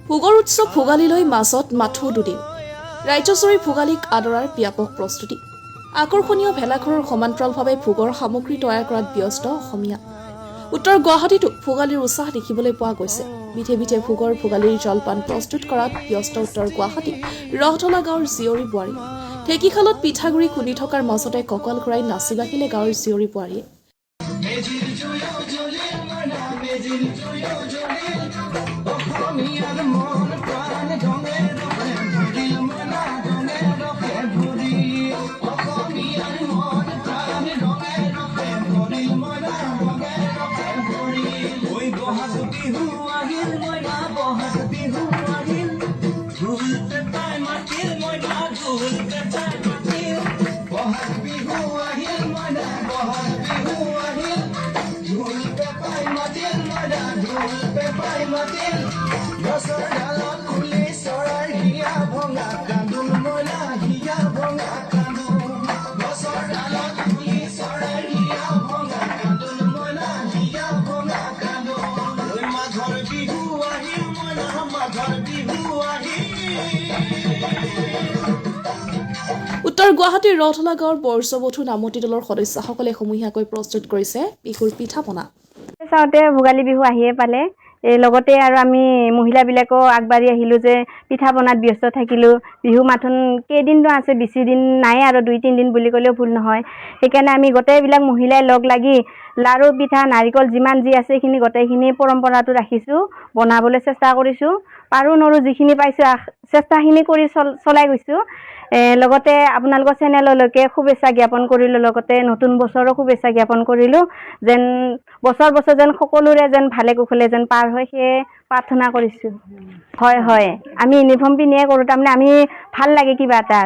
ভোগৰ উৎসৱ ভোগালীলৈ মাজত মাথো দুদিন ৰাজ্যজুৰি ভোগালীক আদৰাৰ ব্যাপক প্ৰস্তুতি আকৰ্ষণীয় ভেলাঘৰৰ সমান্তৰালভাৱে ভোগৰ সামগ্ৰী তৈয়াৰ কৰাত ব্যস্ত অসমীয়া উত্তৰ গুৱাহাটীতো ভোগালীৰ উৎসাহ দেখিবলৈ পোৱা গৈছে বিধে বিধে ভোগালীৰ জলপান প্ৰস্তুত কৰাত ব্যস্ত উত্তৰ গুৱাহাটী ৰহতলা গাঁৱৰ জীয়ৰী বোৱাৰী ঢেঁকীশালত পিঠাগুৰি খুন্দি থকাৰ মাজতে কঁকাল ঘূৰাই নাচি বাগিলে গাঁৱৰ জীয়ৰী বোৱাৰীয়ে উত্তৰ গুৱাহাটীৰ ৰহতলা গাঁৱৰ বৰ্ষবধূ নামতি দলৰ সদস্যসকলে সমূহীয়াকৈ প্ৰস্তুত কৰিছে বিহুৰ পিঠা পনা চাওঁতে ভোগালী বিহু আহিয়ে পালে লগতে আৰু আমি মহিলাবিলাকো আগবাঢ়ি আহিলো যে পিঠা বনাত ব্যস্ত থাকিলো বিহু মাথোন কেইদিনটো আছে বেছি দিন নাই আৰু 2-3 দিন বুলি ক'লেও ভুল নহয় সেইকাৰণে আমি গোটেইবিলাক মহিলাই লগ লাগি লাৰু পিঠা নাৰিকল যিমান যি আছে এইখিনি গোটেইখিনি পৰম্পৰাটো ৰাখিছো বনাবলৈ চেষ্টা কৰিছো পাৰো নৰো যিখিনি পাইছো চেষ্টাখিনি কৰি চলাই গৈছো লগতে আপোনালোকৰ চেনেললৈকে শুভেচ্ছা জ্ঞাপন কৰিলো লগতে নতুন বছৰৰ শুভেচ্ছা জ্ঞাপন কৰিলো যেন বছৰ যেন সকলোৰে যেন ভালে কুশলে যেন পাৰ হয় সেয়ে প্ৰাৰ্থনা কৰিছো হয় আমি ইউনিফৰ্ম পিনিয়ে কৰো তাৰমানে আমি ভাল লাগে কিবা এটা